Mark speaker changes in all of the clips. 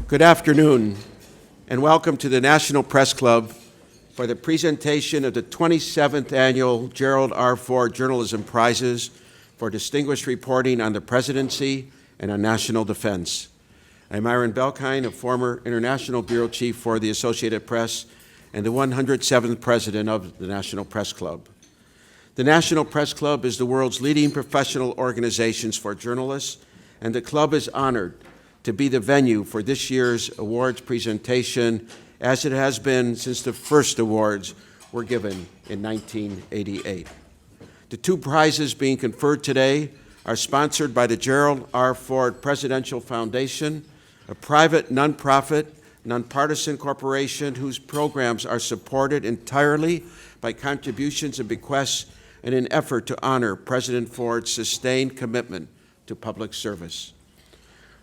Speaker 1: Good afternoon, and welcome to the National Press Club for the presentation of the 27th Annual Gerald R. Ford Journalism Prizes for distinguished reporting on the Presidency and on national defense. I'm Myron Belkine, a former International Bureau Chief for the Associated Press and the 107th President of the National Press Club. The National Press Club is the world's leading professional organizations for journalists, and the club is honored to be the venue for this year's awards presentation, as it has been since the first awards were given in 1988. The two prizes being conferred today are sponsored by the Gerald R. Ford Presidential Foundation, a private, nonprofit, nonpartisan corporation whose programs are supported entirely by contributions and bequests in an effort to honor President Ford's sustained commitment to public service.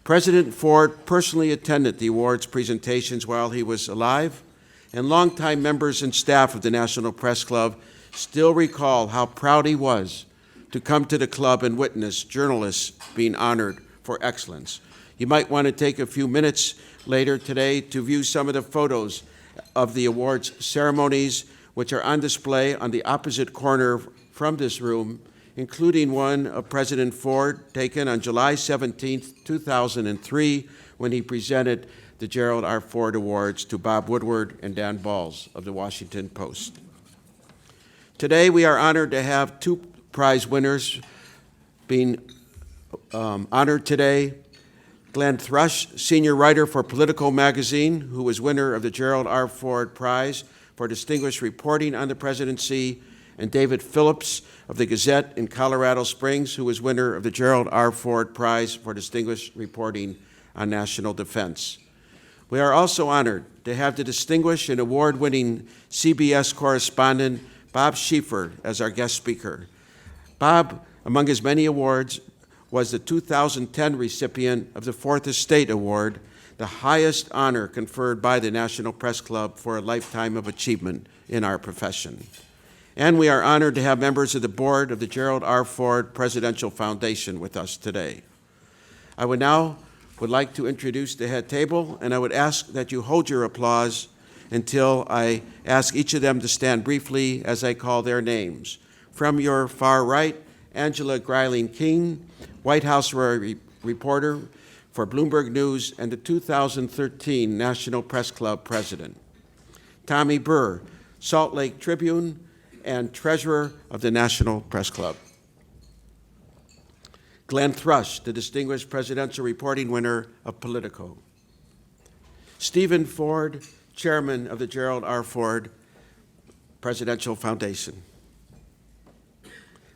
Speaker 1: President Ford personally attended the awards presentations while he was alive, and longtime members and staff of the National Press Club still recall how proud he was to come to the club and witness journalists being honored for excellence. You might want to take a few minutes later today to view some of the photos of the awards ceremonies, which are on display on the opposite corner from this room, including one of President Ford taken on July 17, 2003, when he presented the Gerald R. Ford Awards to Bob Woodward and Dan Balls of the Washington Post. Today, we are honored to have two prize winners being honored today. Glenn Thrush, senior writer for Politico magazine, who was winner of the Gerald R. Ford Prize for distinguished reporting on the Presidency, and David Phillips of the Gazette in Colorado Springs, who was winner of the Gerald R. Ford Prize for distinguished reporting on national defense. We are also honored to have the distinguished and award-winning CBS correspondent Bob Schieffer as our guest speaker. Bob, among his many awards, was the 2010 recipient of the Fourth Estate Award, the highest honor conferred by the National Press Club for a lifetime of achievement in our profession. And we are honored to have members of the board of the Gerald R. Ford Presidential Foundation with us today. I would like to introduce the head table, and I would ask that you hold your applause until I ask each of them to stand briefly as I call their names. From your far right, Angela Greiling-King, White House reporter for Bloomberg News and the 2013 National Press Club president. Tommy Burr, Salt Lake Tribune, and treasurer of the National Press Club. Glenn Thrush, the distinguished presidential reporting winner of Politico. Stephen Ford, chairman of the Gerald R. Ford Presidential Foundation.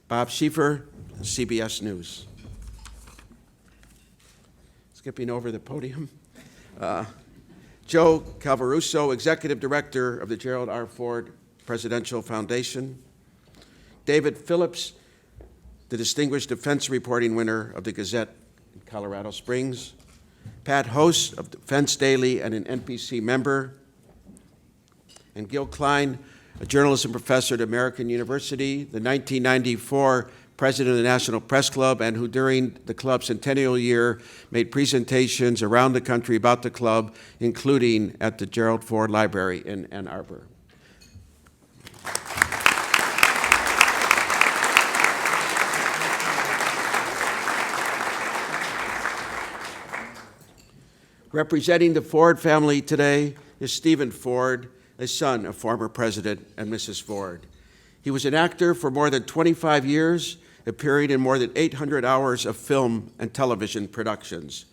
Speaker 1: Bob Schieffer, CBS News. Skipping over the podium. Joe Calvaruso, executive director of the Gerald R. Ford Presidential Foundation. David Phillips, the distinguished defense reporting winner of the Gazette in Colorado Springs. Pat Host of Defense Daily and an NPC member. And Gil Klein, a journalism professor at American University, the 1994 president of the National Press Club, and who during the club's centennial year made presentations around the country about the club, including at the Gerald Ford Library in Ann Arbor. Representing the Ford family today is Stephen Ford, a son of former President and Mrs. Ford. He was an actor for more than 25 years, appearing in more than 800 hours of film and television productions.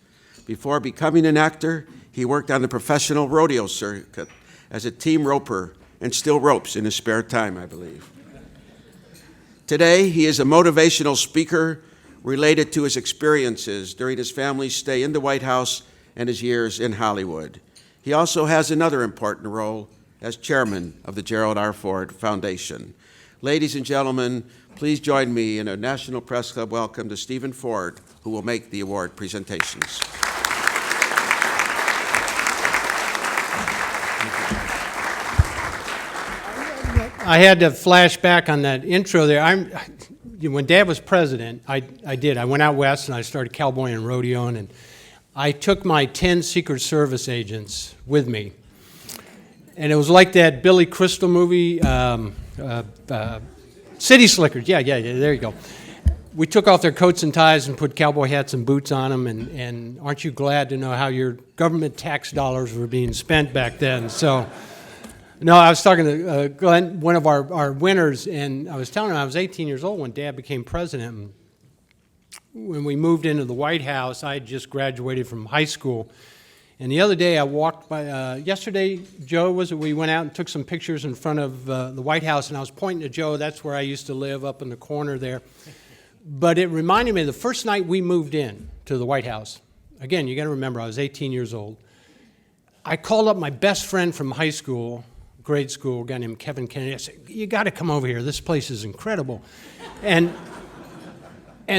Speaker 1: Before becoming an actor, he worked on the professional rodeo circuit as a team roper and still ropes in his spare time, I believe. Today, he is a motivational speaker related to his experiences during his family's stay in the White House and his years in Hollywood. He also has another important role as chairman of the Gerald R. Ford Foundation. Ladies and gentlemen, please join me in a National Press Club welcome to Stephen Ford, who will make the award presentations.
Speaker 2: I had to flash back on that intro there. When Dad was president, I went out west and I started cowboying and rodeoing, and I took my 10 Secret Service agents with me. And it was like that Billy Crystal movie, City Slickers. Yeah, there you go. We took off their coats and ties and put cowboy hats and boots on them, and aren't you glad to know how your government tax dollars were being spent back then? So, no, I was talking to Glenn, one of our winners, and I was telling him I was 18 years old when Dad became president. And when we moved into the White House, I had just graduated from high school. And the other day I walked by, yesterday, Joe, we went out and took some pictures in front of the White House, and I was pointing to Joe. That's where I used to live, up in the corner there. But it reminded me of the first night we moved in to the White House. Again, you got to remember, I was 18 years old. I called up my best friend from high school, grade school, a guy named Kevin Kennedy. I said, you got to come over here. This place is incredible. And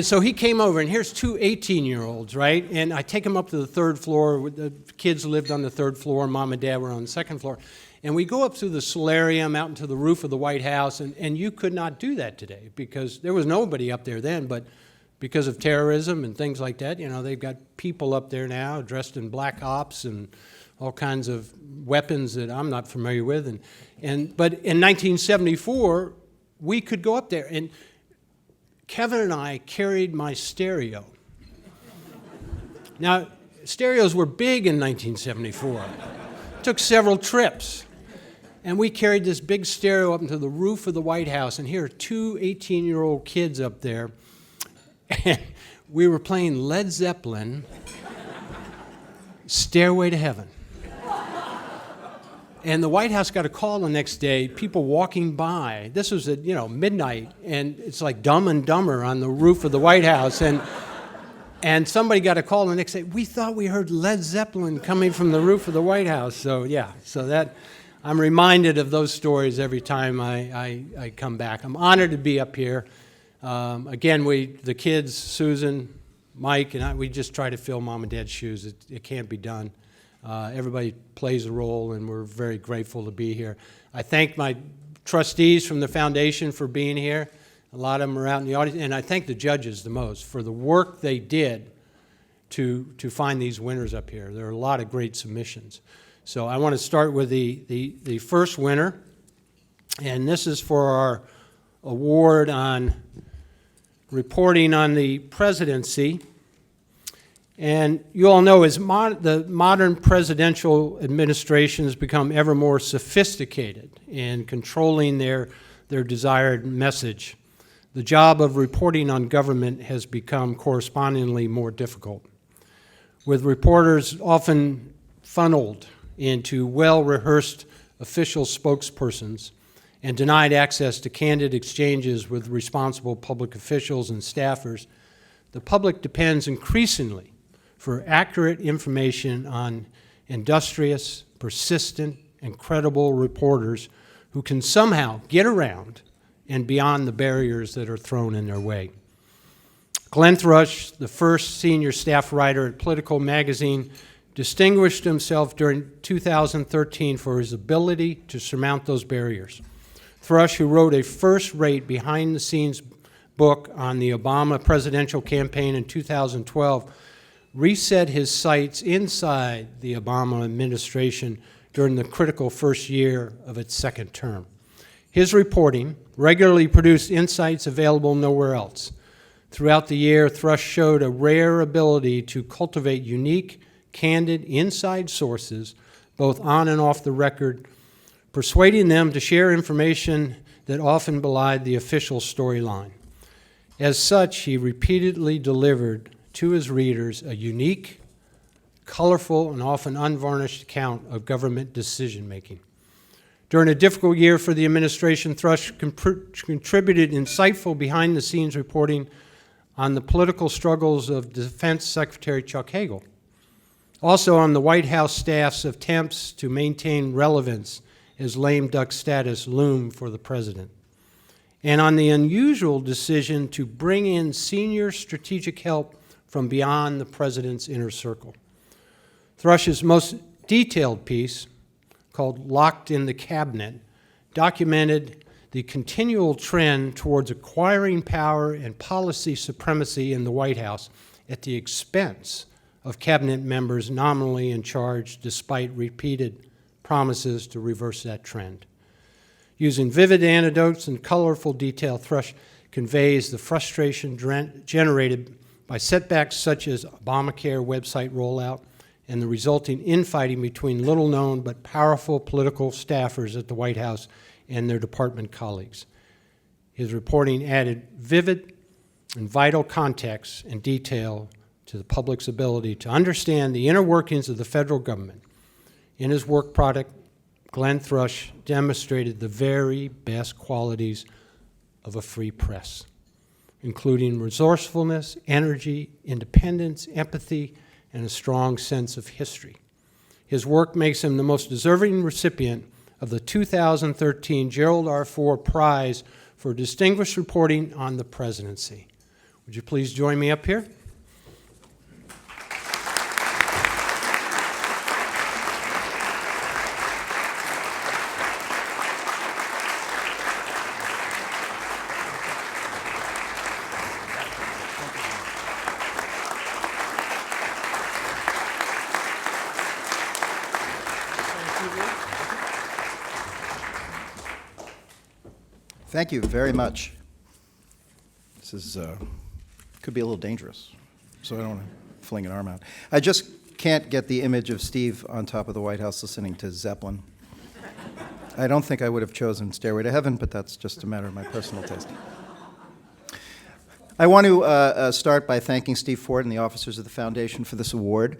Speaker 2: so he came over, and here's two 18-year-olds, right? And I take them up to the third floor. The kids lived on the third floor. Mom and Dad were on the second floor. And we go up through the solarium out into the roof of the White House, and you could not do that today because there was nobody up there then, but because of terrorism and things like that, you know, they've got people up there now dressed in black ops and all kinds of weapons that I'm not familiar with. But in 1974, we could go up there, and Kevin and I carried my stereo. Now, stereos were big in 1974. Took several trips. And we carried this big stereo up into the roof of the White House, and here are two 18-year-old kids up there. And we were playing Led Zeppelin, Stairway to Heaven. And the White House got a call the next day, people walking by. This was at, midnight, and it's like Dumb and Dumber on the roof of the White House. And somebody got a call the next day, we thought we heard Led Zeppelin coming from the roof of the White House. So that I'm reminded of those stories every time I come back. I'm honored to be up here. Again, the kids, Susan, Mike, and I, we just try to fill Mom and Dad's shoes. It can't be done. Everybody plays a role, and we're very grateful to be here. I thank my trustees from the foundation for being here. A lot of them are out in the audience, and I thank the judges the most for the work they did to find these winners up here. There are a lot of great submissions. So I want to start with the first winner, and this is for our award on reporting on the presidency. And you all know as the modern presidential administrations become ever more sophisticated in controlling their desired message, the job of reporting on government has become correspondingly more difficult, with reporters often funneled into well-rehearsed official spokespersons and denied access to candid exchanges with responsible public officials and staffers. The public depends increasingly for accurate information on industrious, persistent, and credible reporters who can somehow get around and beyond the barriers that are thrown in their way. Glenn Thrush, the first senior staff writer at Politico magazine, distinguished himself during 2013 for his ability to surmount those barriers. Thrush, who wrote a first-rate behind-the-scenes book on the Obama presidential campaign in 2012, reset his sights inside the Obama administration during the critical first year of its second term. His reporting regularly produced insights available nowhere else. Throughout the year, Thrush showed a rare ability to cultivate unique, candid, inside sources, both on and off the record, persuading them to share information that often belied the official storyline. As such, he repeatedly delivered to his readers a unique, colorful, and often unvarnished account of government decision-making. During a difficult year for the administration, Thrush contributed insightful behind-the-scenes reporting on the political struggles of Defense Secretary Chuck Hagel, also on the White House staff's attempts to maintain relevance as lame duck status loomed for the president, and on the unusual decision to bring in senior strategic help from beyond the president's inner circle. Thrush's most detailed piece, called Locked in the Cabinet, documented the continual trend towards acquiring power and policy supremacy in the White House at the expense of cabinet members nominally in charge despite repeated promises to reverse that trend. Using vivid anecdotes and colorful detail, Thrush conveys the frustration generated by setbacks such as Obamacare website rollout and the resulting infighting between little-known but powerful political staffers at the White House and their department colleagues. His reporting added vivid and vital context and detail to the public's ability to understand the inner workings of the federal government. In his work product, Glenn Thrush demonstrated the very best qualities of a free press, including resourcefulness, energy, independence, empathy, and a strong sense of history. His work makes him the most deserving recipient of the 2013 Gerald R. Prize for Distinguished Reporting on the Presidency. Would you please join me up here?
Speaker 3: Thank you very much. This is could be a little dangerous, so I don't want to fling an arm out. I just can't get the image of Steve on top of the White House listening to Zeppelin. I don't think I would have chosen Stairway to Heaven, but that's just a matter of my personal taste. I want to start by thanking Steve Ford and the officers of the Foundation for this award,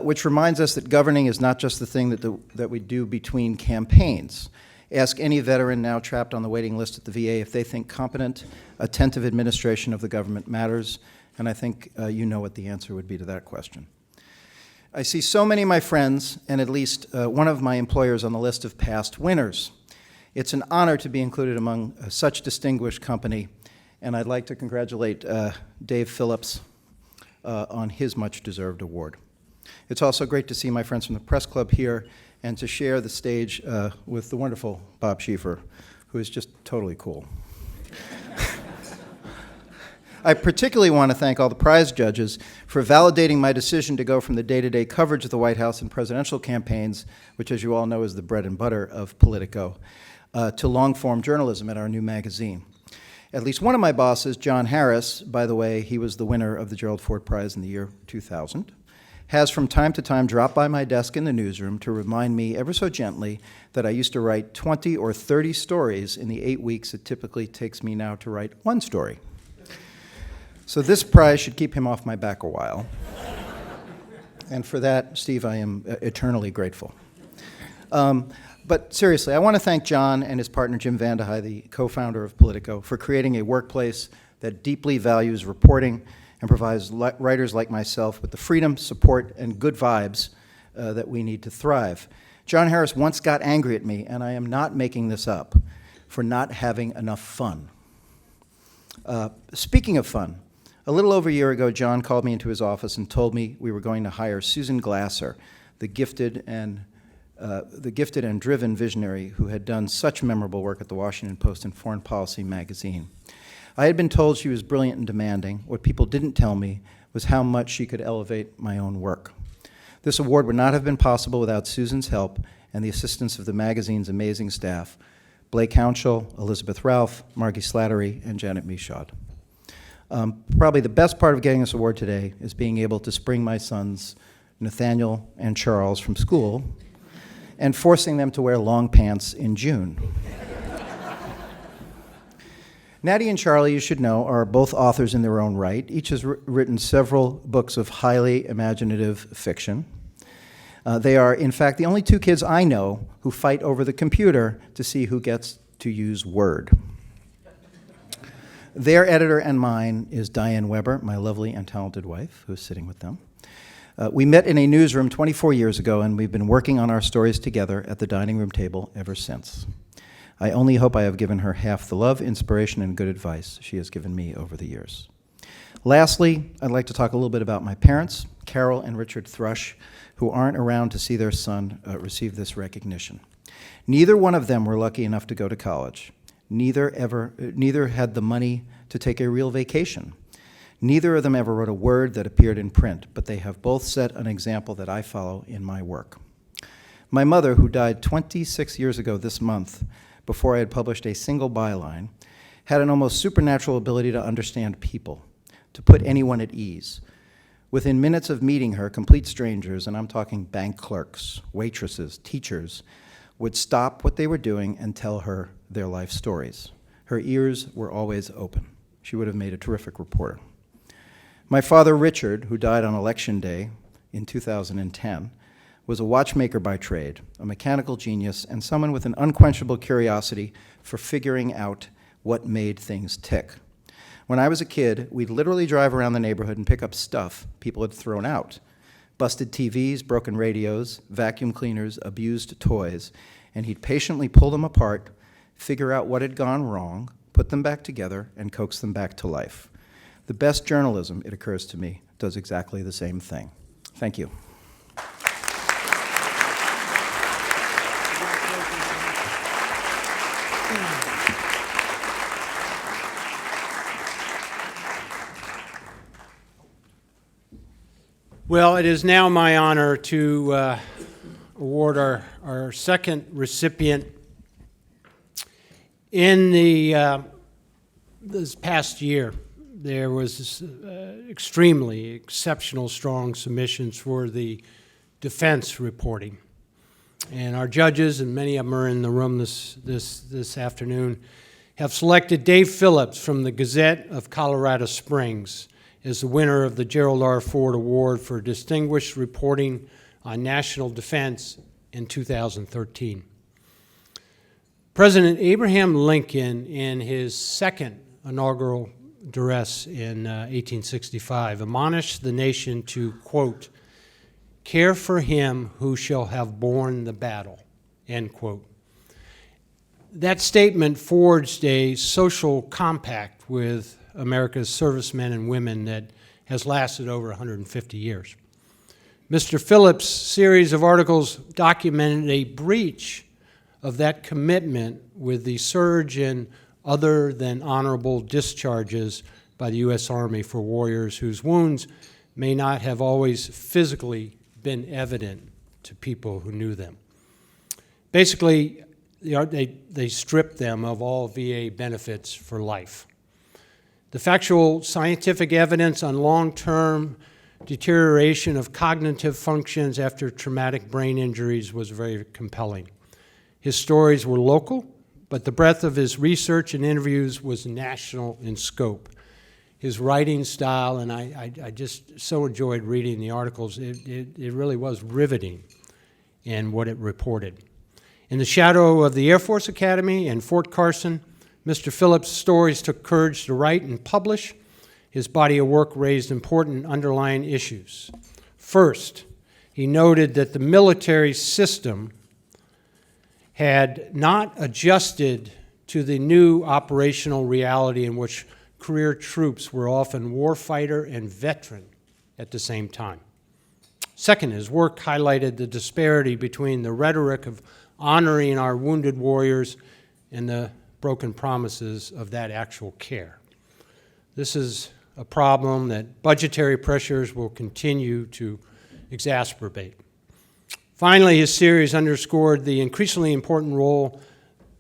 Speaker 3: which reminds us that governing is not just the thing that we do between campaigns. Ask any veteran now trapped on the waiting list at the VA if they think competent, attentive administration of the government matters, and I think you know what the answer would be to that question. I see so many of my friends and at least one of my employers on the list of past winners. It's an honor to be included among such distinguished company, and I'd like to congratulate Dave Phillips on his much-deserved award. It's also great to see my friends from the Press Club here and to share the stage with the wonderful Bob Schieffer, who is just totally cool. I particularly want to thank all the prize judges for validating my decision to go from the day-to-day coverage of the White House and presidential campaigns, which as you all know is the bread and butter of Politico, to long-form journalism at our new magazine. At least one of my bosses, John Harris, by the way, he was the winner of the Gerald Ford Prize in the year 2000, has from time to time dropped by my desk in the newsroom to remind me ever so gently that I used to write 20 or 30 stories in the 8 weeks it typically takes me now to write one story. So this prize should keep him off my back a while. And for that, Steve, I am eternally grateful. But seriously, I want to thank John and his partner Jim Vandehei, the co-founder of Politico, for creating a workplace that deeply values reporting and provides writers like myself with the freedom, support, and good vibes that we need to thrive. John Harris once got angry at me, and I am not making this up, for not having enough fun. Speaking of fun, a little over a year ago, John called me into his office and told me we were going to hire Susan Glasser, the gifted and driven visionary who had done such memorable work at the Washington Post and Foreign Policy magazine. I had been told she was brilliant and demanding. What people didn't tell me was how much she could elevate my own work. This award would not have been possible without Susan's help and the assistance of the magazine's amazing staff, Blake Hounshell, Elizabeth Ralph, Margie Slattery, and Janet Michaud. Probably the best part of getting this award today is being able to spring my sons, Nathaniel and Charles, from school and forcing them to wear long pants in June. Natty and Charlie, you should know, are both authors in their own right. Each has written several books of highly imaginative fiction. They are, in fact, the only two kids I know who fight over the computer to see who gets to use Word. Their editor and mine is Diane Weber, my lovely and talented wife, who is sitting with them. We met in a newsroom 24 years ago, and we've been working on our stories together at the dining room table ever since. I only hope I have given her half the love, inspiration, and good advice she has given me over the years. Lastly, I'd like to talk a little bit about my parents, Carol and Richard Thrush, who aren't around to see their son receive this recognition. Neither one of them were lucky enough to go to college. Neither had the money to take a real vacation. Neither of them ever wrote a word that appeared in print, but they have both set an example that I follow in my work. My mother, who died 26 years ago this month, before I had published a single byline, had an almost supernatural ability to understand people, to put anyone at ease. Within minutes of meeting her, complete strangers, and I'm talking bank clerks, waitresses, teachers, would stop what they were doing and tell her their life stories. Her ears were always open. She would have made a terrific reporter. My father, Richard, who died on Election Day in 2010, was a watchmaker by trade, a mechanical genius, and someone with an unquenchable curiosity for figuring out what made things tick. When I was a kid, we'd literally drive around the neighborhood and pick up stuff people had thrown out. Busted TVs, broken radios, vacuum cleaners, abused toys, and he'd patiently pull them apart, figure out what had gone wrong, put them back together, and coax them back to life. The best journalism, it occurs to me, does exactly the same thing. Thank you.
Speaker 2: Well, it is now my honor to award our second recipient. In this past year, there was extremely exceptional strong submissions for the defense reporting. And our judges, and many of them are in the room this afternoon, have selected Dave Phillips from the Gazette of Colorado Springs as the winner of the Gerald R. Ford Award for Distinguished Reporting on National Defense in 2013. President Abraham Lincoln, in his second inaugural address in 1865, admonished the nation to, quote, care for him who shall have borne the battle, end quote. That statement forged a social compact with America's servicemen and women that has lasted over 150 years. Mr. Phillips' series of articles documented a breach of that commitment with the surge in other than honorable discharges by the U.S. Army for warriors whose wounds may not have always physically been evident to people who knew them. Basically, they stripped them of all VA benefits for life. The factual scientific evidence on long-term deterioration of cognitive functions after traumatic brain injuries was very compelling. His stories were local, but the breadth of his research and interviews was national in scope. His writing style, and I just so enjoyed reading the articles, it really was riveting in what it reported. In the shadow of the Air Force Academy and Fort Carson, Mr. Phillips' stories took courage to write and publish. His body of work raised important underlying issues. First, he noted that the military system had not adjusted to the new operational reality in which career troops were often warfighter and veteran at the same time. Second, his work highlighted the disparity between the rhetoric of honoring our wounded warriors and the broken promises of that actual care. This is a problem that budgetary pressures will continue to exacerbate. Finally, his series underscored the increasingly important role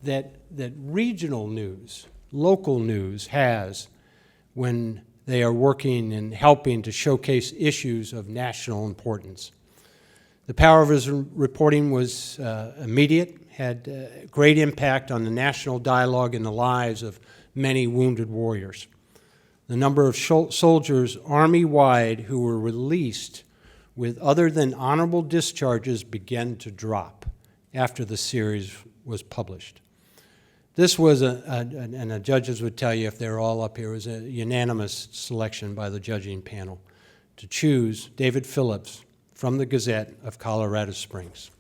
Speaker 2: that regional news, local news, has when they are working and helping to showcase issues of national importance. The power of his reporting was immediate, had great impact on the national dialogue and the lives of many wounded warriors. The number of soldiers Army-wide who were released with other than honorable discharges began to drop after the series was published. This was, and the judges would tell you if they're all up here, was a unanimous selection by the judging panel to choose David Phillips from the Gazette of Colorado Springs.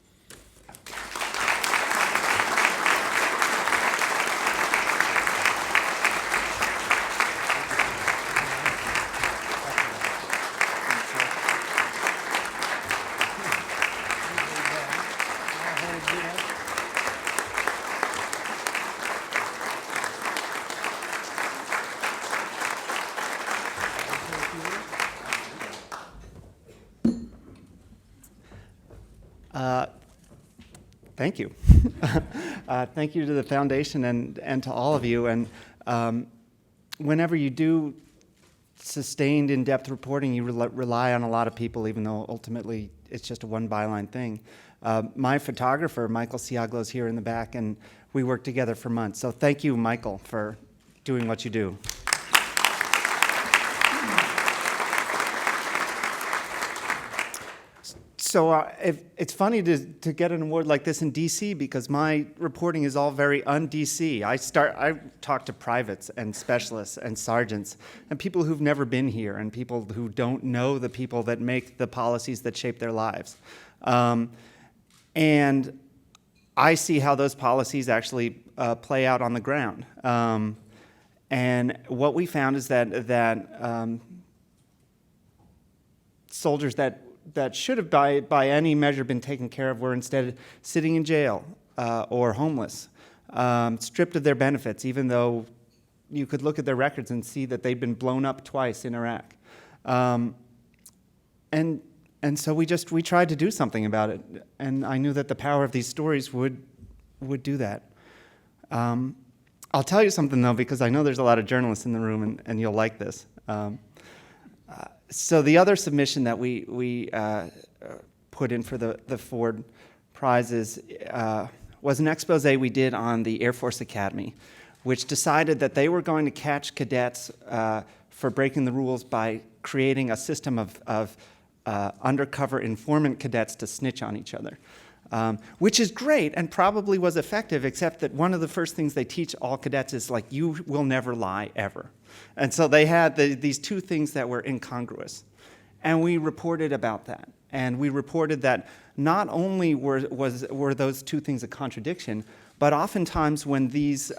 Speaker 4: Thank you. Thank you to the foundation and to all of you. And whenever you do sustained in-depth reporting, you rely on a lot of people, even though ultimately it's just a one byline thing. My photographer, Michael Siaglo, is here in the back, and we worked together for months. So thank you, Michael, for doing what you do. So it's funny to get an award like this in DC because my reporting is all very un-DC. I talk to privates and specialists and sergeants and people who've never been here and people who don't know the people that make the policies that shape their lives. And I see how those policies actually play out on the ground. And what we found is that soldiers that should have by any measure been taken care of were instead sitting in jail or homeless, stripped of their benefits, even though you could look at their records and see that they'd been blown up twice in Iraq. And so we tried to do something about it, and I knew that the power of these stories would do that. I'll tell you something, though, because I know there's a lot of journalists in the room, and you'll like this. So the other submission that we put in for the Ford prizes was an expose we did on the Air Force Academy, which decided that they were going to catch cadets for breaking the rules by creating a system of undercover informant cadets to snitch on each other. Which is great and probably was effective, except that one of the first things they teach all cadets is, like, you will never lie, ever. And so they had these two things that were incongruous. And we reported about that. And we reported that not only were those two things a contradiction, but oftentimes when these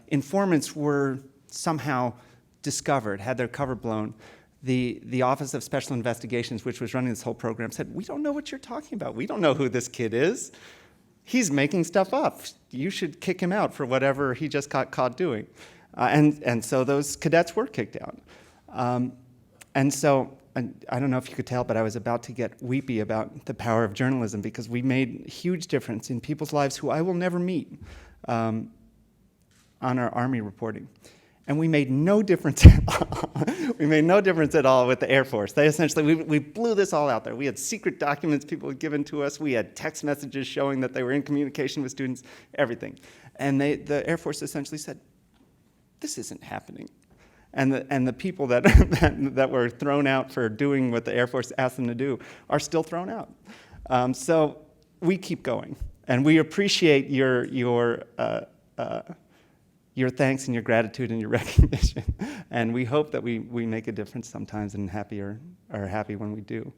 Speaker 4: informants were somehow discovered, had their cover blown, the Office of Special Investigations, which was running this whole program, said, we don't know what you're talking about. We don't know who this kid is. He's making stuff up. You should kick him out for whatever he just got caught doing. And so those cadets were kicked out. And so I don't know if you could tell, but I was about to get weepy about the power of journalism because we made a huge difference in people's lives who I will never meet on our Army reporting. And we made no difference at all. We made no difference at all with the Air Force. They essentially, we blew this all out there. We had secret documents people had given to us. We had text messages showing that they were in communication with students, everything. And the Air Force essentially said, this isn't happening. And the people that were thrown out for doing what the Air Force asked them to do are still thrown out. So we keep going. And we appreciate your thanks and your gratitude and your recognition. And we hope that we make a difference sometimes and are happy when we do.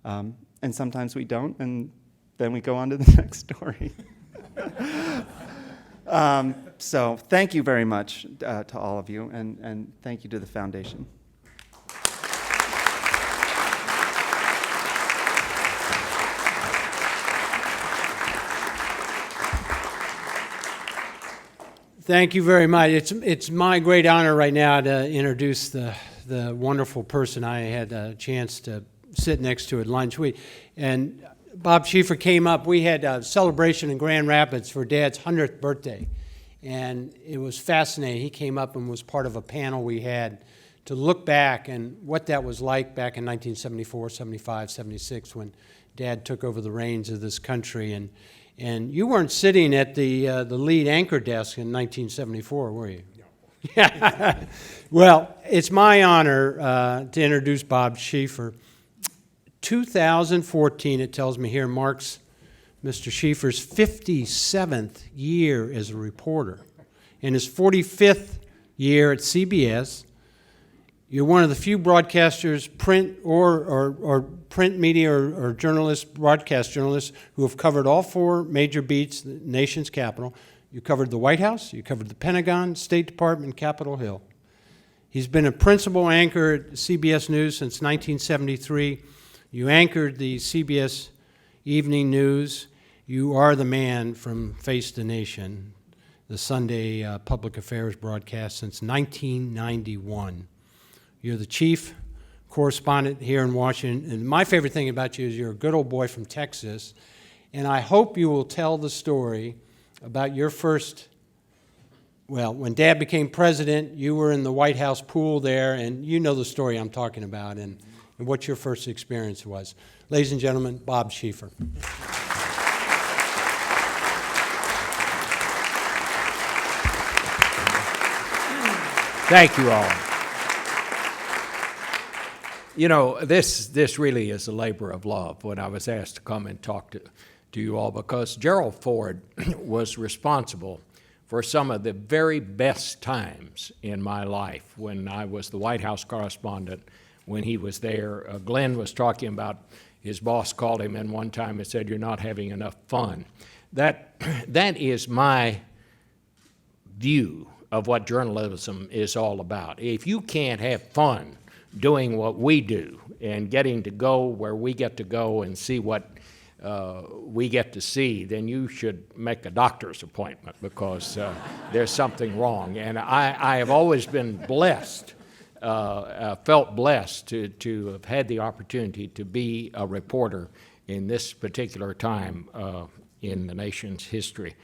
Speaker 4: And sometimes we don't, and then we go on to the next story. So thank you very much to all of you, and thank you to the foundation.
Speaker 2: Thank you very much. It's my great honor right now to introduce the wonderful person I had a chance to sit next to at lunch. And Bob Schieffer came up. We had a celebration in Grand Rapids for Dad's 100th birthday, and it was fascinating. He came up and was part of a panel we had to look back and what that was like back in 1974, 75, 76 when Dad took over the reins of this country. And you weren't sitting at the lead anchor desk in 1974, were you? No. Yeah. Well, it's my honor to introduce Bob Schieffer. 2014, it tells me here, marks Mr. Schieffer's 57th year as a reporter. In his 45th year at CBS, you're one of the few broadcasters, print or print media or journalists, broadcast journalists, who have covered all four major beats, the nation's capital. You covered the White House, you covered the Pentagon, State Department, Capitol Hill. He's been a principal anchor at CBS News since 1973. You anchored the CBS Evening News. You are the man from Face the Nation, the Sunday public affairs broadcast since 1991. You're the chief correspondent here in Washington. And my favorite thing about you is you're a good old boy from Texas. And I hope you will tell the story about your first, well, when Dad became president, you were in the White House pool there, and you know the story I'm talking about and what your first experience was. Ladies and gentlemen, Bob Schieffer.
Speaker 5: Thank you all. You know, this really is a labor of love when I was asked to come and talk to you all, because Gerald Ford was responsible for some of the very best times in my life when I was the White House correspondent, when he was there. Glenn was talking about his boss called him in one time and said, "You're not having enough fun." That is my view of what journalism is all about. If you can't have fun doing what we do and getting to go where we get to go and see what we get to see, then you should make a doctor's appointment, because there's something wrong. And I have always been blessed, felt blessed to have had the opportunity to be a reporter in this particular time in the nation's history.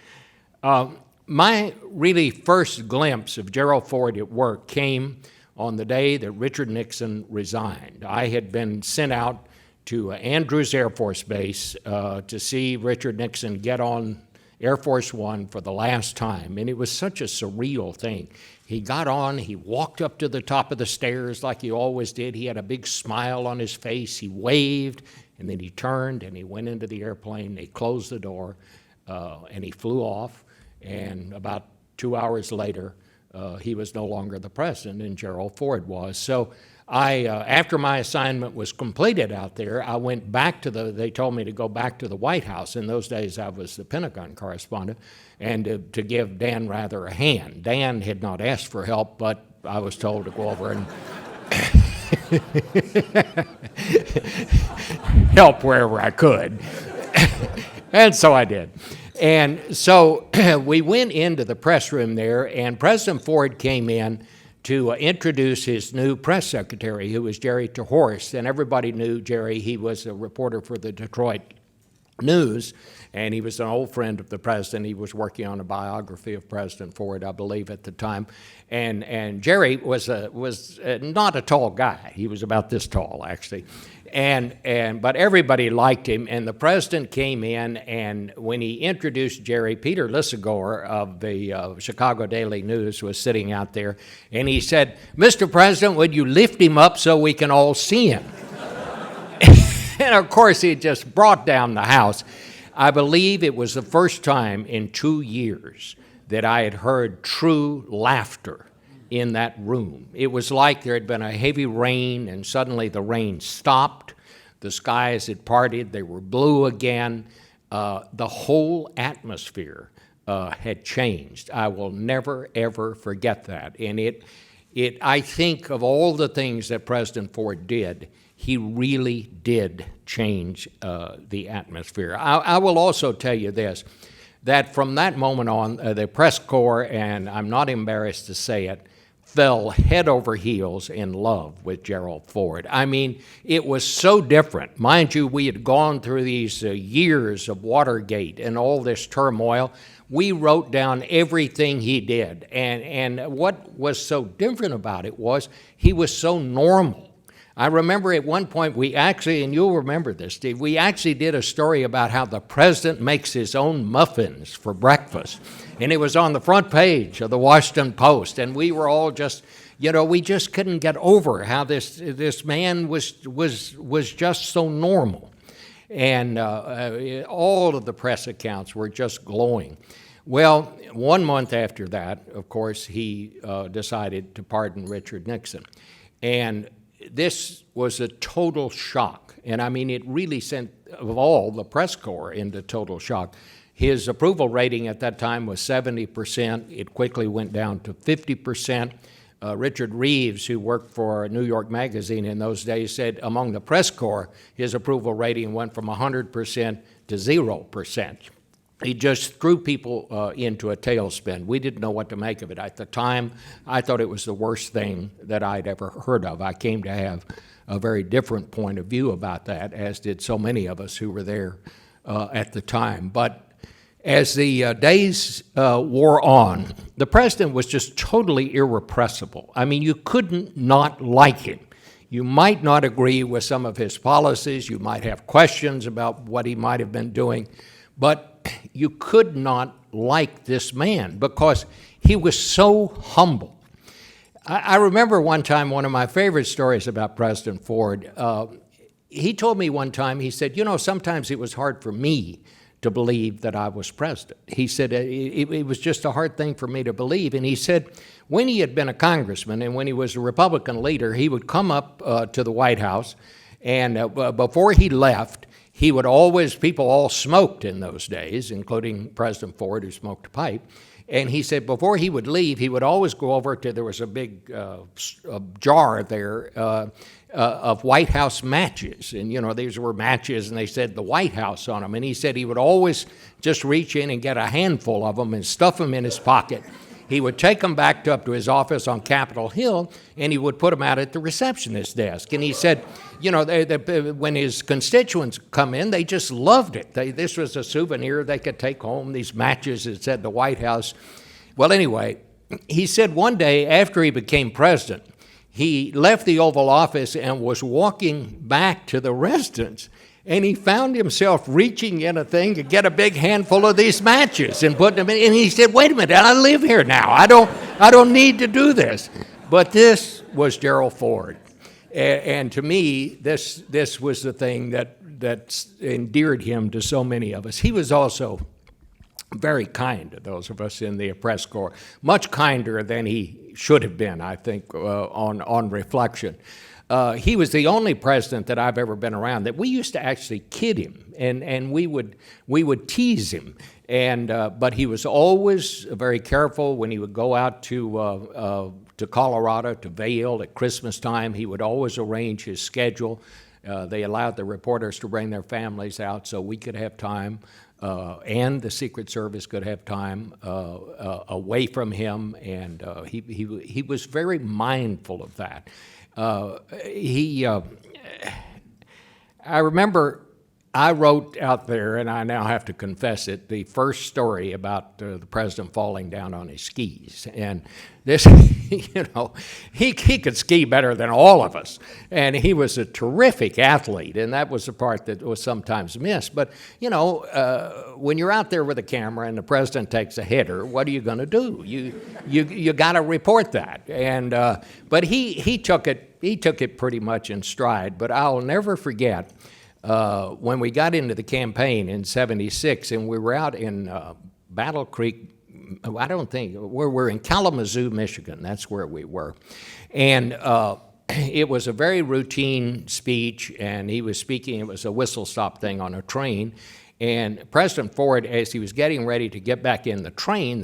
Speaker 5: My really first glimpse of Gerald Ford at work came on the day that Richard Nixon resigned. I had been sent out to Andrews Air Force Base to see Richard Nixon get on Air Force One for the last time, and it was such a surreal thing. He got on, he walked up to the top of the stairs like he always did. He had a big smile on his face, he waved, and then he turned and he went into the airplane, they closed the door, and he flew off, and about 2 hours later, he was no longer the president, and Gerald Ford was. So after my assignment was completed out there, I went back to they told me to go back to the White House. In those days, I was the Pentagon correspondent, and to give Dan Rather a hand. Dan had not asked for help, but I was told to go over and help wherever I could. And so I did. And so we went into the press room there, and President Ford came in to introduce his new press secretary, who was Jerry Tehorst. And everybody knew Jerry. He was a reporter for the Detroit News, and he was an old friend of the president. He was working on a biography of President Ford, I believe, at the time. And Jerry was not a tall guy. He was about this tall, actually. But everybody liked him, and the president came in, and when he introduced Jerry, Peter Lissagore of the Chicago Daily News was sitting out there, and he said, "Mr. President, would you lift him up so we can all see him?" And of course, he just brought down the house. I believe it was the first time in 2 years that I had heard true laughter in that room. It was like there had been a heavy rain, and suddenly the rain stopped. The skies had parted. They were blue again. The whole atmosphere had changed. I will never, ever forget that. And I think of all the things that President Ford did, he really did change the atmosphere. I will also tell you this, that from that moment on, the press corps, and I'm not embarrassed to say it, fell head over heels in love with Gerald Ford. I mean, it was so different. Mind you, we had gone through these years of Watergate and all this turmoil. We wrote down everything he did. And what was so different about it was he was so normal. I remember at one point we actually, and you'll remember this, Steve, we actually did a story about how the president makes his own muffins for breakfast. And it was on the front page of the Washington Post. And we were all just, we just couldn't get over how this man was just so normal. And all of the press accounts were just glowing. Well, 1 month after that, of course, he decided to pardon Richard Nixon. And this was a total shock. And I mean, it really sent, of all, the press corps into total shock. His approval rating at that time was 70%. It quickly went down to 50%. Richard Reeves, who worked for New York Magazine in those days, said among the press corps, his approval rating went from 100% to 0%. He just threw people into a tailspin. We didn't know what to make of it. At the time, I thought it was the worst thing that I'd ever heard of. I came to have a very different point of view about that, as did so many of us who were there at the time. But as the days wore on, the president was just totally irrepressible. I mean, you couldn't not like him. You might not agree with some of his policies. You might have questions about what he might have been doing. But you could not like this man because he was so humble. I remember one time, one of my favorite stories about President Ford, he told me one time, he said, you know, sometimes it was hard for me to believe that I was president. He said it was just a hard thing for me to believe. And he said when he had been a congressman and when he was a Republican leader, he would come up to the White House, and before he left, he would always, people all smoked in those days, including President Ford, who smoked a pipe. And he said before he would leave, he would always go over to, there was a big jar there of White House matches. And, you know, these were matches, and they said the White House on them. And he said he would always just reach in and get a handful of them and stuff them in his pocket. He would take them back up to his office on Capitol Hill, and he would put them out at the receptionist's desk. And he said, you know, when his constituents come in, they just loved it. This was a souvenir they could take home, these matches that said the White House. Well, anyway, he said one day after he became president, he left the Oval Office and was walking back to the residence, and he found himself reaching in a thing to get a big handful of these matches and putting them in. And he said, wait a minute, I live here now. I don't need to do this. But this was Gerald Ford. And to me, this was the thing that endeared him to so many of us. He was also very kind to those of us in the press corps, much kinder than he should have been, I think, on reflection. He was the only president that I've ever been around that we used to actually kid him, and we would tease him. But he was always very careful when he would go out to Colorado, to Vail at Christmas time. He would always arrange his schedule. They allowed the reporters to bring their families out so we could have time, and the Secret Service could have time away from him. And he was very mindful of that. I remember I wrote out there, and I now have to confess it, the first story about the president falling down on his skis. And this, you know, he could ski better than all of us. And he was a terrific athlete, and that was the part that was sometimes missed. But, you know, when you're out there with a camera and the president takes a header, what are you going to do? You got to report that. And but he took it pretty much in stride. But I'll never forget when we got into the campaign in '76, and we were out in Battle Creek. We're in Kalamazoo, Michigan. That's where we were. And it was a very routine speech, and he was speaking. It was a whistle-stop thing on a train. And President Ford, as he was getting ready to get back in the train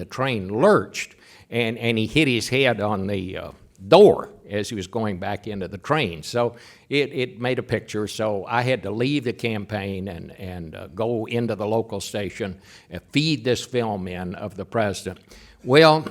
Speaker 5: lurched, and he hit his head on the door as he was going back into the train. So it made a picture. So I had to leave the campaign and go into the local station and feed this film in of the president. Well,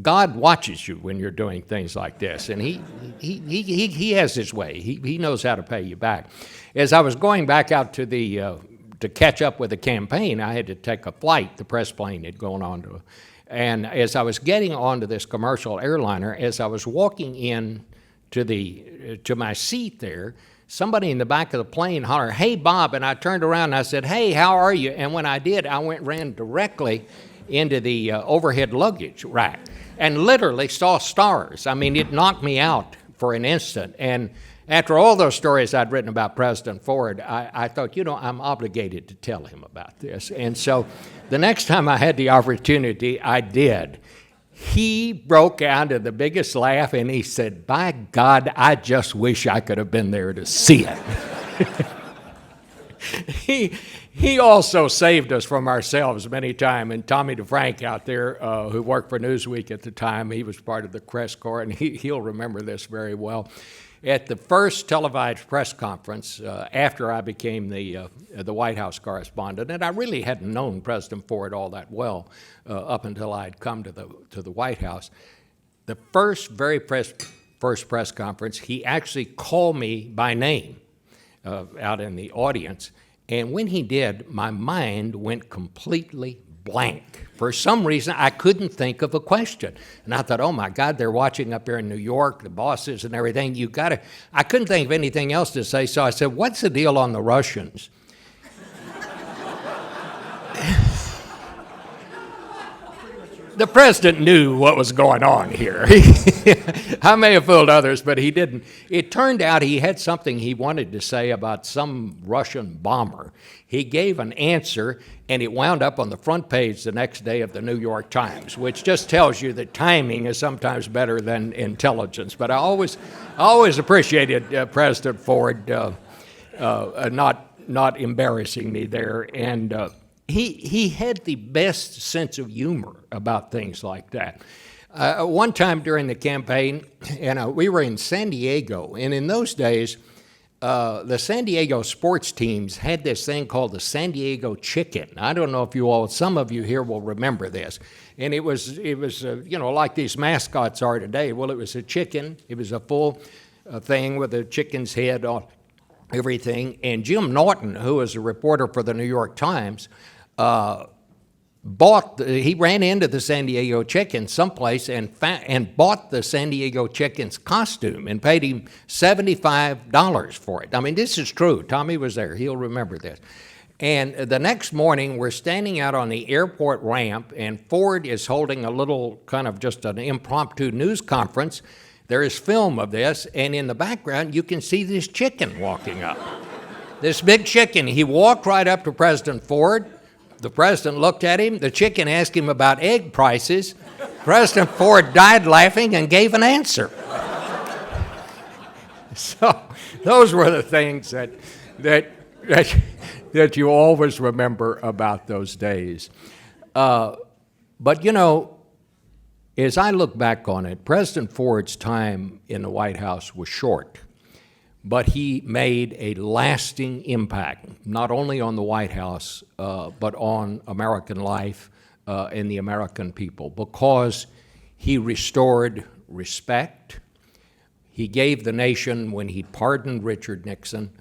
Speaker 5: God watches you when you're doing things like this, and he has his way. He knows how to pay you back. As I was going back out to to catch up with the campaign, I had to take a flight. The press plane had gone on to. And as I was getting onto this commercial airliner, as I was walking in to my seat there, somebody in the back of the plane hollered, "Hey, Bob," and I turned around and I said, "Hey, how are you?" And when I did, I ran directly into the overhead luggage rack and literally saw stars. I mean, it knocked me out for an instant. And after all those stories I'd written about President Ford, I thought, you know, I'm obligated to tell him about this. And so the next time I had the opportunity, I did. He broke out into the biggest laugh, and he said, "By God, I just wish I could have been there to see it." He also saved us from ourselves many times. And Tommy DeFrank out there, who worked for Newsweek at the time, he was part of the press corps, and he'll remember this very well. At the first televised press conference after I became the White House correspondent, and I really hadn't known President Ford all that well up until I'd come to the White House, the first press conference, he actually called me by name out in the audience, And when he did, my mind went completely blank. For some reason, I couldn't think of a question. And I thought, oh my God, they're watching up here in New York, the bosses and everything. I couldn't think of anything else to say, so I said, what's the deal on the Russians? The president knew what was going on here. I may have fooled others, but he didn't. It turned out he had something he wanted to say about some Russian bomber. He gave an answer, and it wound up on the front page the next day of the New York Times, which just tells you that timing is sometimes better than intelligence. But I always appreciated President Ford not embarrassing me there, and he had the best sense of humor about things like that. One time during the campaign, and we were in San Diego, and in those days, the San Diego sports teams had this thing called the San Diego Chicken. I don't know if some of you here will remember this. And it was like these mascots are today. Well, it was a chicken. It was a full thing with a chicken's head on everything. And Jim Norton, who was a reporter for the New York Times, he ran into the San Diego Chicken someplace and bought the San Diego Chicken's costume and paid him $75 for it. I mean, this is true. Tommy was there. He'll remember this. And the next morning, we're standing out on the airport ramp, and Ford is holding a little kind of just an impromptu news conference. There is film of this, and in the background, you can see this chicken walking up. This big chicken. He walked right up to President Ford. The president looked at him. The chicken asked him about egg prices. President Ford died laughing and gave an answer. So those were the things that you always remember about those days. But, as I look back on it, President Ford's time in the White House was short. But he made a lasting impact, not only on the White House, but on American life and the American people, because he restored respect. He gave the nation, when he pardoned Richard Nixon,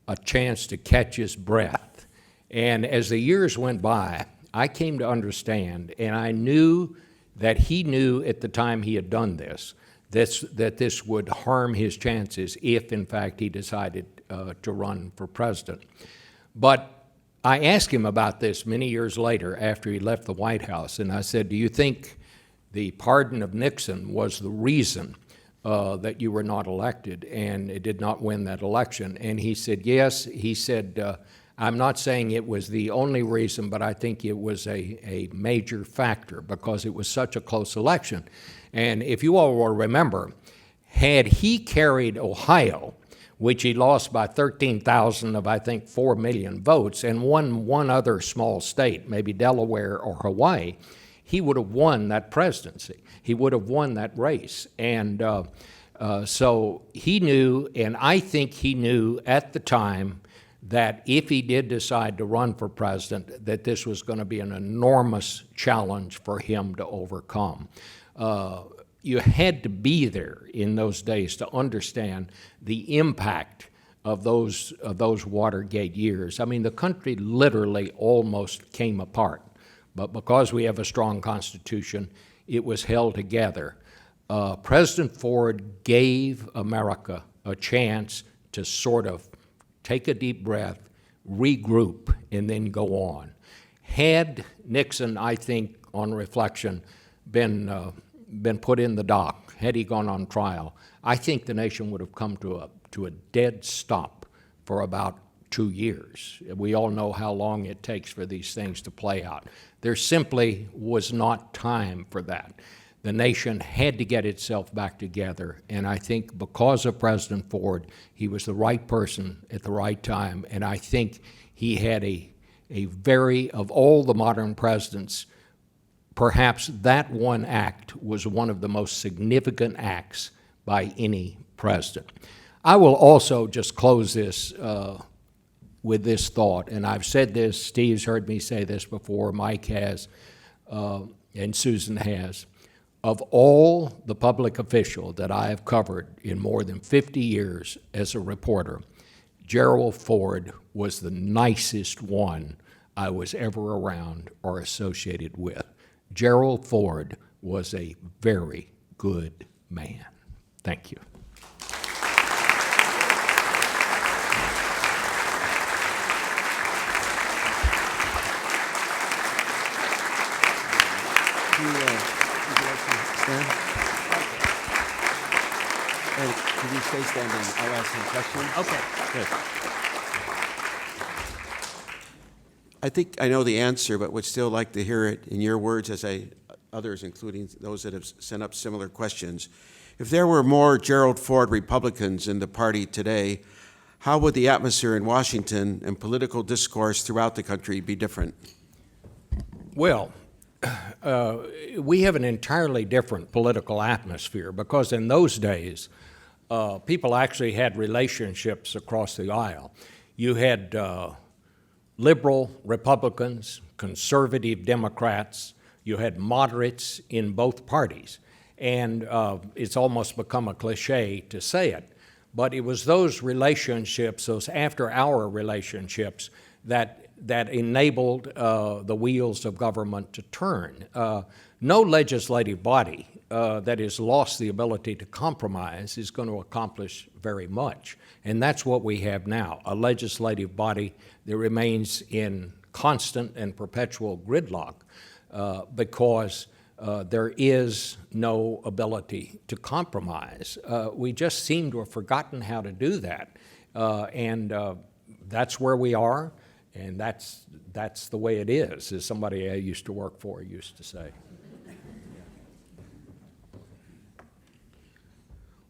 Speaker 5: a chance to catch his breath. And as the years went by, I came to understand, and I knew that he knew at the time he had done this, that this would harm his chances if, in fact, he decided to run for president. But I asked him about this many years later after he left the White House, and I said, do you think the pardon of Nixon was the reason that you were not elected and it did not win that election? And he said, yes. He said, I'm not saying it was the only reason, but I think it was a major factor because it was such a close election. And if you all will remember, had he carried Ohio, which he lost by 13,000 of, I think, 4 million votes, and won one other small state, maybe Delaware or Hawaii, he would have won that presidency. He would have won that race. And so he knew, and I think he knew at the time, that if he did decide to run for president, that this was going to be an enormous challenge for him to overcome. You had to be there in those days to understand the impact of those Watergate years. I mean, the country literally almost came apart, but because we have a strong Constitution, it was held together. President Ford gave America a chance to sort of take a deep breath, regroup, and then go on. Had Nixon, I think, on reflection, been put in the dock, had he gone on trial, I think the nation would have come to a dead stop for about 2 years. We all know how long it takes for these things to play out. There simply was not time for that. The nation had to get itself back together, and I think because of President Ford, he was the right person at the right time, and I think he had of all the modern presidents, perhaps that one act was one of the most significant acts by any president. I will also just close this with this thought, and I've said this, Steve's heard me say this before, Mike has, and Susan has. Of all the public officials that I have covered in more than 50 years as a reporter, Gerald Ford was the nicest one I was ever around or associated with. Gerald Ford was a very good man. Thank you.
Speaker 1: Would you like to stand? And can you stay standing? I'll ask some questions.
Speaker 2: Okay.
Speaker 1: Good. I think I know the answer, but would still like to hear it in your words as others, including those that have sent up similar questions. If there were more Gerald Ford Republicans in the party today, how would the atmosphere in Washington and political discourse throughout the country be different?
Speaker 5: Well, we have an entirely different political atmosphere because in those days, people actually had relationships across the aisle. You had liberal Republicans, conservative Democrats, you had moderates in both parties. And it's almost become a cliche to say it, but it was those relationships, those after-hour relationships, that enabled the wheels of government to turn. No legislative body that has lost the ability to compromise is going to accomplish very much. And that's what we have now, a legislative body that remains in constant and perpetual gridlock because there is no ability to compromise. We just seem to have forgotten how to do that. And that's where we are, and that's the way it is, as somebody I used to work for used to say.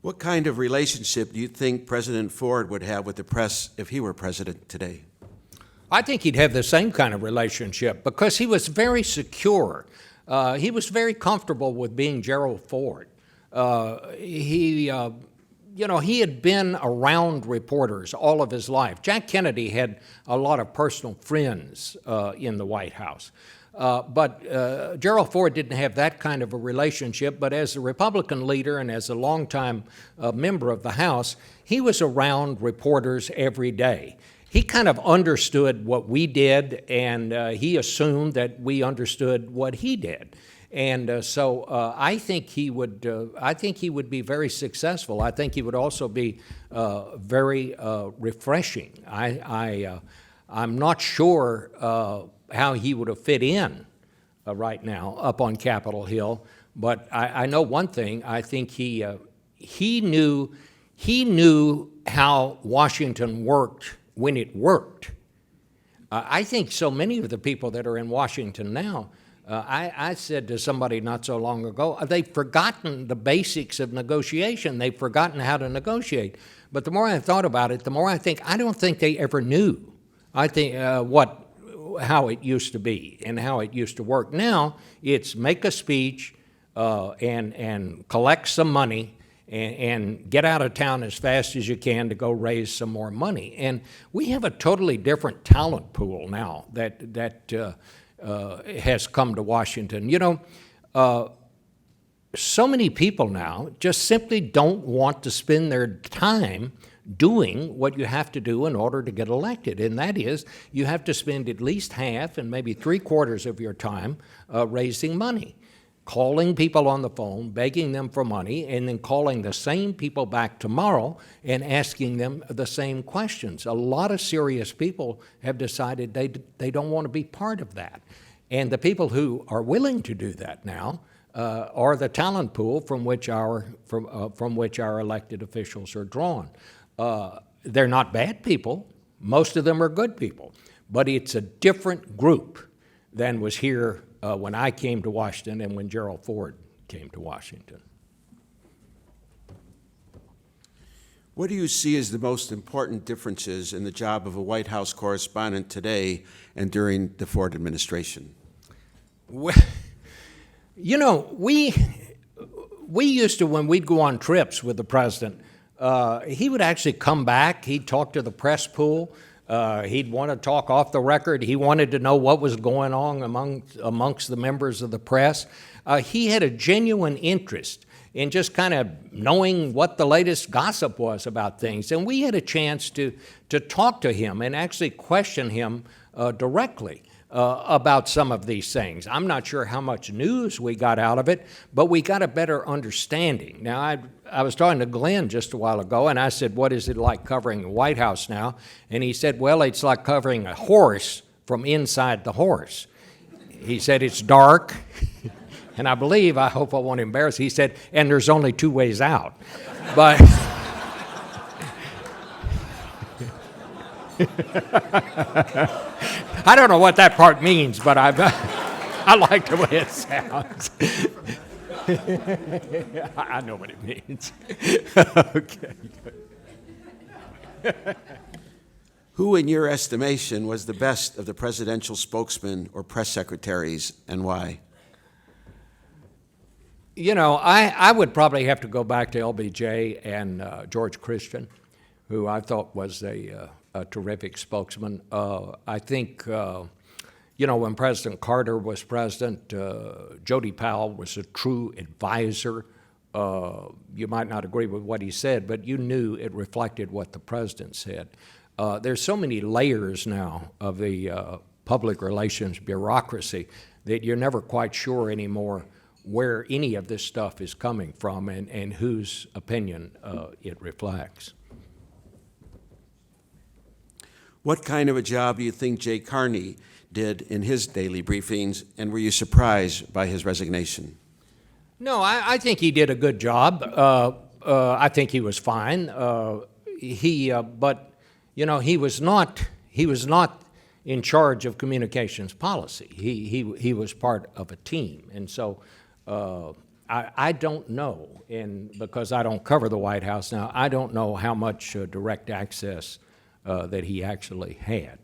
Speaker 1: What kind of relationship do you think President Ford would have with the press if he were president today?
Speaker 5: I think he'd have the same kind of relationship because he was very secure. He was very comfortable with being Gerald Ford. He had been around reporters all of his life. Jack Kennedy had a lot of personal friends in the White House. But Gerald Ford didn't have that kind of a relationship, but as a Republican leader and as a longtime member of the House, he was around reporters every day. He kind of understood what we did, and he assumed that we understood what he did. And so I think he would be very successful. I think he would also be very refreshing. I'm not sure how he would have fit in right now up on Capitol Hill, but I know one thing. I think he knew how Washington worked when it worked. I think so many of the people that are in Washington now, I said to somebody not so long ago, they've forgotten the basics of negotiation. They've forgotten how to negotiate. But the more I thought about it, the more I don't think they ever knew. I think how it used to be and how it used to work. Now it's make a speech and collect some money and get out of town as fast as you can to go raise some more money. And we have a totally different talent pool now that has come to Washington. You know, so many people now just simply don't want to spend their time doing what you have to do in order to get elected, and that is you have to spend at least half and maybe 3/4 of your time raising money, calling people on the phone, begging them for money, and then calling the same people back tomorrow and asking them the same questions. A lot of serious people have decided they don't want to be part of that. And the people who are willing to do that now are the talent pool from which our elected officials are drawn. They're not bad people. Most of them are good people. But it's a different group than was here when I came to Washington and when Gerald Ford came to Washington.
Speaker 1: What do you see as the most important differences in the job of a White House correspondent today and during the Ford administration?
Speaker 5: Well, you know, we used to, when we'd go on trips with the president, he would actually come back, he'd talk to the press pool, he'd want to talk off the record, he wanted to know what was going on amongst the members of the press. He had a genuine interest and just kind of knowing what the latest gossip was about things. And we had a chance to talk to him and actually question him directly about some of these things. I'm not sure how much news we got out of it, but we got a better understanding. Now, I was talking to Glenn just a while ago, and I said, what is it like covering the White House now? And he said, well, it's like covering a horse from inside the horse. He said, it's dark, and I hope I won't embarrass, he said, and there's only two ways out. But I don't know what that part means, but I like the way it sounds. I know what it means. Okay.
Speaker 1: Who, in your estimation, was the best of the presidential spokesmen or press secretaries, and why?
Speaker 5: You know, I would probably have to go back to LBJ and George Christian, who I thought was a terrific spokesman. I think, you know, when President Carter was president, Jody Powell was a true advisor. You might not agree with what he said, but you knew it reflected what the president said. There's so many layers now of the public relations bureaucracy that you're never quite sure anymore where any of this stuff is coming from and whose opinion it reflects.
Speaker 1: What kind of a job do you think Jay Carney did in his daily briefings, and were you surprised by his resignation?
Speaker 5: No, I think he did a good job. I think he was fine. But you know, he was not in charge of communications policy. He was part of a team, and so I don't know, and because I don't cover the White House now, I don't know how much direct access that he actually had.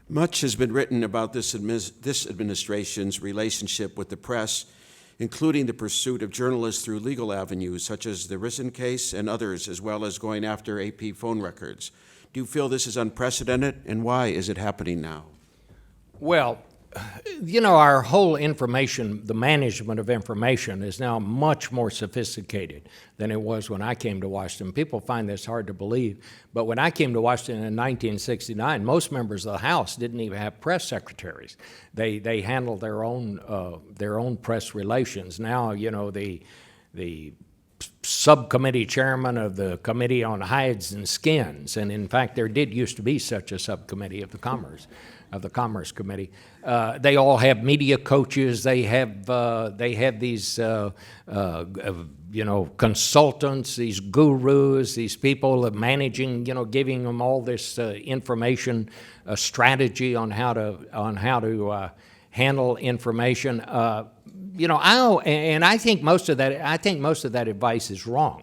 Speaker 1: Much has been written about this administration's relationship with the press, including the pursuit of journalists through legal avenues, such as the Ricin case and others, as well as going after AP phone records. Do you feel this is unprecedented, and why is it happening now?
Speaker 5: Well, you know, our whole information, the management of information is now much more sophisticated than it was when I came to Washington. People find this hard to believe, but when I came to Washington in 1969, most members of the House didn't even have press secretaries. They handled their own press relations. Now, you know, the subcommittee chairman of the Committee on Hides and Skins, and in fact, there did used to be such a subcommittee of the Commerce Committee. They all have media coaches. They have these you know, consultants, these gurus, these people of managing, you know, giving them all this information strategy on how to handle information. You know, I think most of that advice is wrong.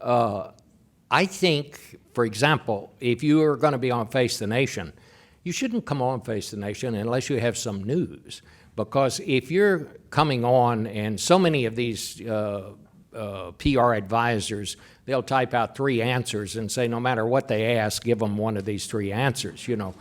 Speaker 5: I think, for example, if you are going to be on Face the Nation, you shouldn't come on Face the Nation unless you have some news, because if you're coming on, and so many of these PR advisors, they'll type out 3 answers and say no matter what they ask, give them one of these 3 answers, you know,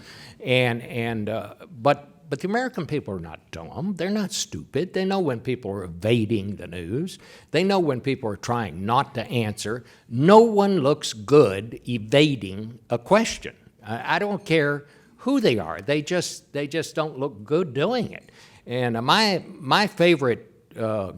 Speaker 5: but the American people are not dumb. They're not stupid. They know when people are evading the news. They know when people are trying not to answer. No one looks good evading a question. I don't care who they are. They just don't look good doing it. And my favorite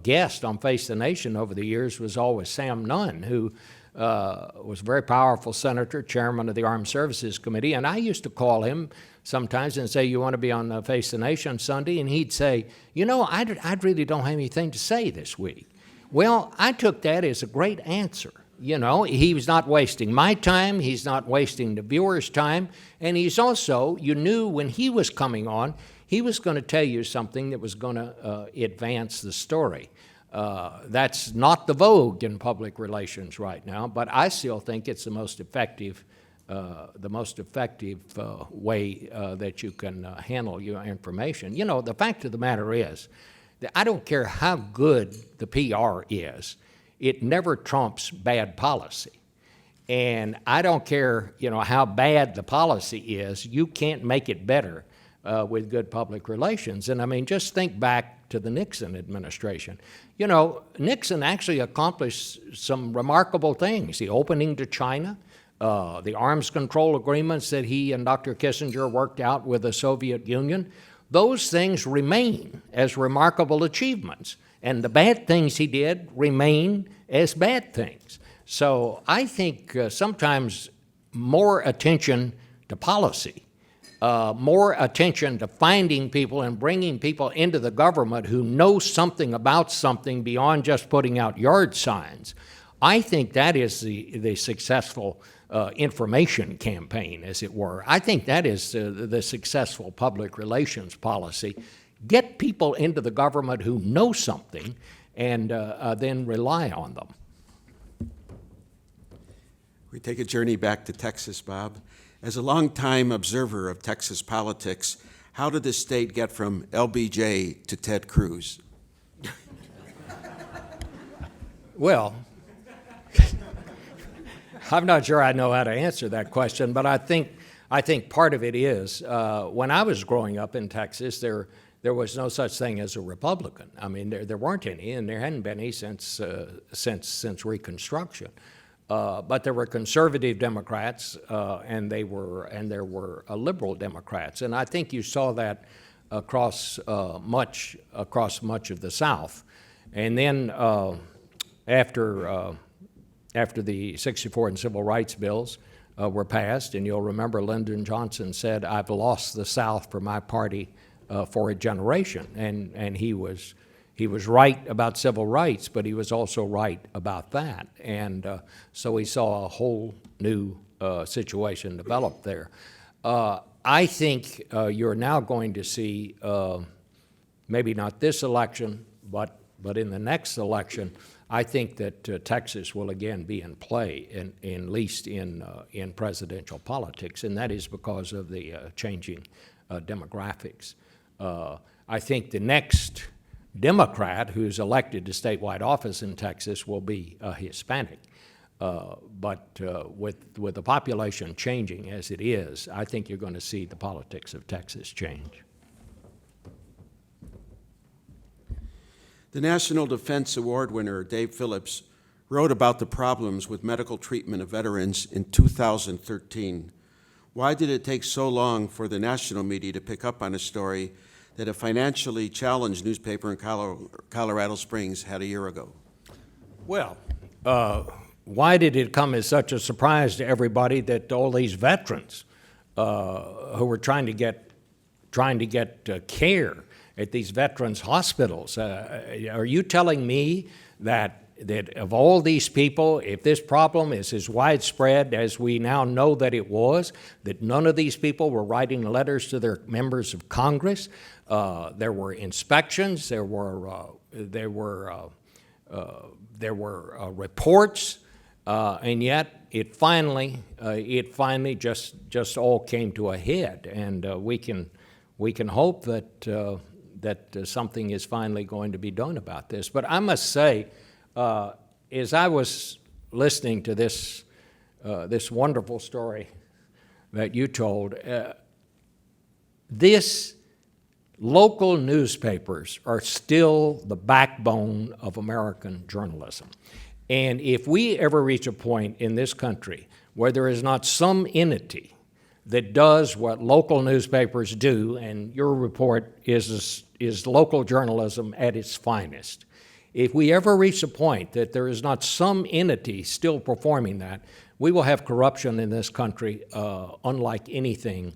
Speaker 5: guest on Face the Nation over the years was always Sam Nunn, who was a very powerful senator, chairman of the Armed Services Committee, and I used to call him sometimes and say, you want to be on Face the Nation Sunday? And he'd say, you know, I really don't have anything to say this week. Well, I took that as a great answer. You know, he was not wasting my time, he's not wasting the viewers' time, and he's also, you knew when he was coming on, he was going to tell you something that was going to advance the story. That's not the vogue in public relations right now, but I still think it's the most effective way that you can handle your information. You know, the fact of the matter is that I don't care how good the PR is, it never trumps bad policy. And I don't care, you know, how bad the policy is, you can't make it better with good public relations. And I mean, just think back to the Nixon administration. You know, Nixon actually accomplished some remarkable things. The opening to China, the arms control agreements that he and Dr. Kissinger worked out with the Soviet Union, those things remain as remarkable achievements. And the bad things he did remain as bad things. So I think sometimes more attention to policy, more attention to finding people and bringing people into the government who know something about something beyond just putting out yard signs. I think that is the successful information campaign, as it were. I think that is the successful public relations policy. Get people into the government who know something and then rely on them.
Speaker 1: We take a journey back to Texas, Bob. As a longtime observer of Texas politics, how did the state get from LBJ to Ted Cruz?
Speaker 5: Well, I'm not sure I know how to answer that question, but I think part of it is when I was growing up in Texas, there was no such thing as a Republican. I mean, there weren't any, and there hadn't been any since Reconstruction. But there were conservative Democrats, and there were liberal Democrats, and I think you saw that across much of the South. And then after the '64 and civil rights bills were passed, and you'll remember Lyndon Johnson said, "I've lost the South for my party for a generation," and he was right about civil rights, but he was also right about that. And so we saw a whole new situation develop there. I think you're now going to see, maybe not this election, but in the next election, I think that Texas will again be in play, at least in presidential politics, and that is because of the changing demographics. I think the next Democrat who's elected to statewide office in Texas will be Hispanic. But with the population changing as it is, I think you're going to see the politics of Texas change.
Speaker 1: The National Defense Award winner, Dave Phillips, wrote about the problems with medical treatment of veterans in 2013. Why did it take so long for the national media to pick up on a story that a financially challenged newspaper in Colorado Springs had a year ago?
Speaker 5: Well, why did it come as such a surprise to everybody that all these veterans who were trying to get care at these veterans' hospitals? Are you telling me that of all these people, if this problem is as widespread as we now know that it was, that none of these people were writing letters to their members of Congress? There were inspections, there were reports, and yet it finally just all came to a head, and we can hope that something is finally going to be done about this. But I must say, as I was listening to this wonderful story that you told, these local newspapers are still the backbone of American journalism. And if we ever reach a point in this country where there is not some entity that does what local newspapers do, and your report is local journalism at its finest, if we ever reach a point that there is not some entity still performing that, we will have corruption in this country unlike anything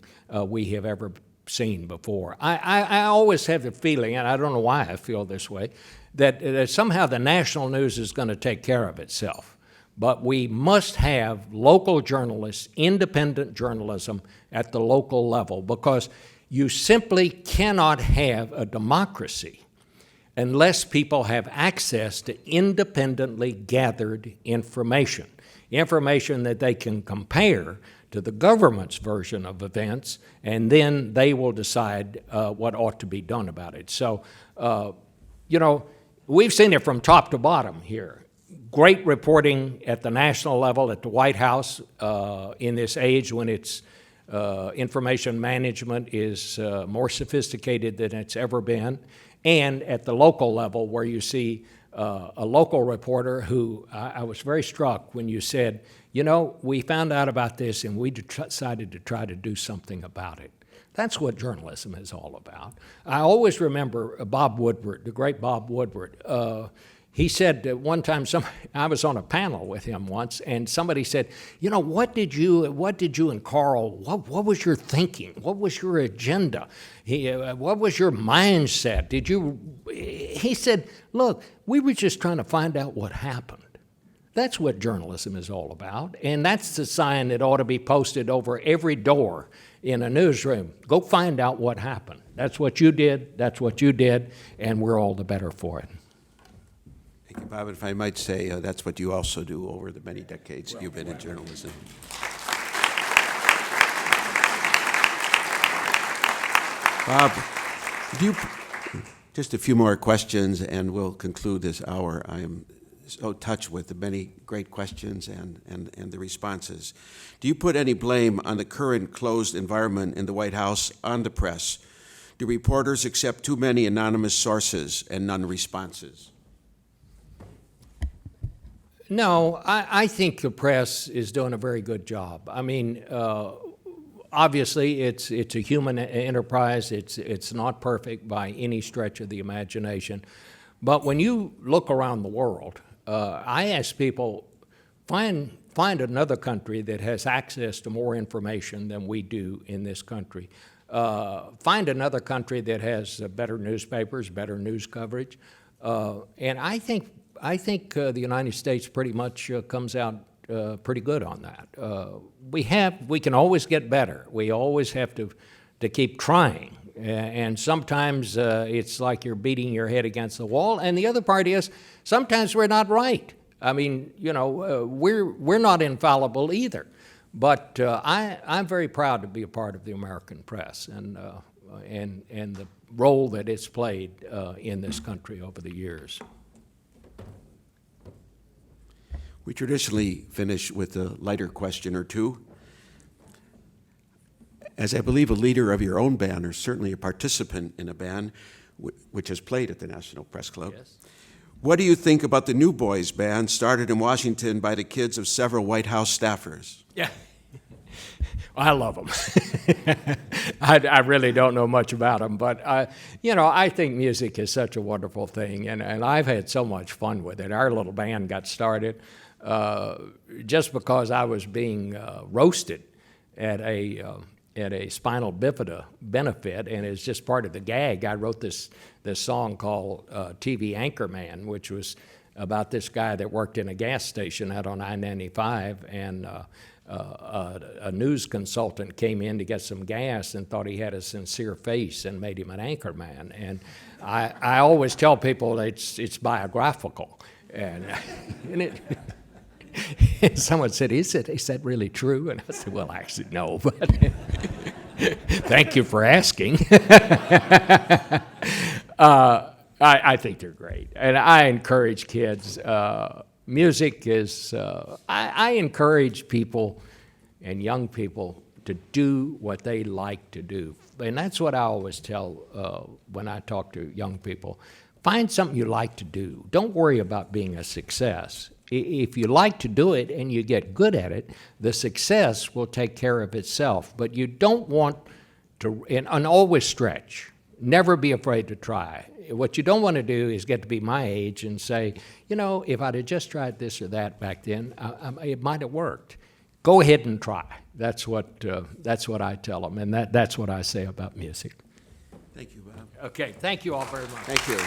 Speaker 5: we have ever seen before. I always have the feeling, and I don't know why I feel this way, that somehow the national news is going to take care of itself. But we must have local journalists, independent journalism at the local level, because you simply cannot have a democracy unless people have access to independently gathered information that they can compare to the government's version of events, and then they will decide what ought to be done about it. So, we've seen it from top to bottom here. Great reporting at the national level, at the White House, in this age when it's Information management is more sophisticated than it's ever been. And at the local level, where you see a local reporter who I was very struck when you said, you know, we found out about this and we decided to try to do something about it. That's what journalism is all about. I always remember Bob Woodward, the great Bob Woodward. He said that one time, I was on a panel with him once, and somebody said, you know, what did you and Carl, what was your thinking? What was your agenda? What was your mindset? He said, look, we were just trying to find out what happened. That's what journalism is all about, and that's the sign that ought to be posted over every door in a newsroom. Go find out what happened. That's what you did, and we're all the better for it.
Speaker 1: Thank you, Bob. And if I might say, that's what you also do over the many decades you've been in journalism. Bob, just a few more questions and we'll conclude this hour. I am so touched with the many great questions and the responses. Do you put any blame on the current closed environment in the White House on the press? Do reporters accept too many anonymous sources and none responses?
Speaker 5: No, I think the press is doing a very good job. I mean, obviously, it's a human enterprise. It's not perfect by any stretch of the imagination. But when you look around the world, I ask people, find another country that has access to more information than we do in this country. Find another country that has better newspapers, better news coverage. And I think the United States pretty much comes out pretty good on that. We can always get better. We always have to keep trying. And sometimes it's like you're beating your head against the wall. And the other part is sometimes we're not right. I mean, you know, we're not infallible either. But I'm very proud to be a part of the American press and the role that it's played in this country over the years.
Speaker 1: We traditionally finish with a lighter question or two. As I believe a leader of your own band, or certainly a participant in a band which has played at the National Press Club, yes. What do you think about the New Boys band started in Washington by the kids of several White House staffers?
Speaker 5: Yeah. I love them. I really don't know much about them, but you know, I think music is such a wonderful thing, and I've had so much fun with it. Our little band got started just because I was being roasted at a spinal bifida benefit, and it's just part of the gag. I wrote this song called TV Anchorman, which was about this guy that worked in a gas station out on I-95, and a news consultant came in to get some gas and thought he had a sincere face and made him an anchorman. And I always tell people it's biographical. And someone said, is that really true? And I said, well, actually, no, but thank you for asking. I think they're great. And I encourage kids. Music is, I encourage people and young people to do what they like to do. And that's what I always tell when I talk to young people. Find something you like to do. Don't worry about being a success. If you like to do it and you get good at it, the success will take care of itself. But you don't want to, and always stretch. Never be afraid to try. What you don't want to do is get to be my age and say, you know, if I'd have just tried this or that back then, it might have worked. Go ahead and try. That's what I tell them, and that's what I say about music.
Speaker 1: Thank you, Bob.
Speaker 5: Okay, thank you all very much.
Speaker 1: Thank you.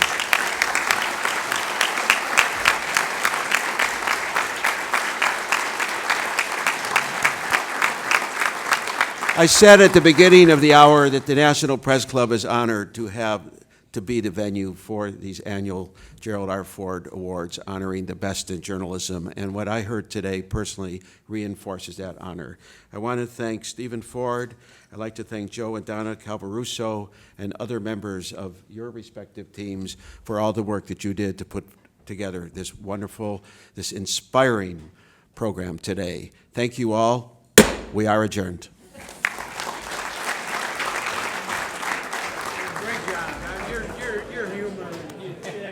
Speaker 1: I said at the beginning of the hour that the National Press Club is honored to be the venue for these annual Gerald R. Ford Awards, honoring the best in journalism. And what I heard today personally reinforces that honor. I want to thank Stephen Ford. I'd like to thank Joe and Donna Calvaruso and other members of your respective teams for all the work that you did to put together this wonderful, this inspiring program today. Thank you all. We are adjourned.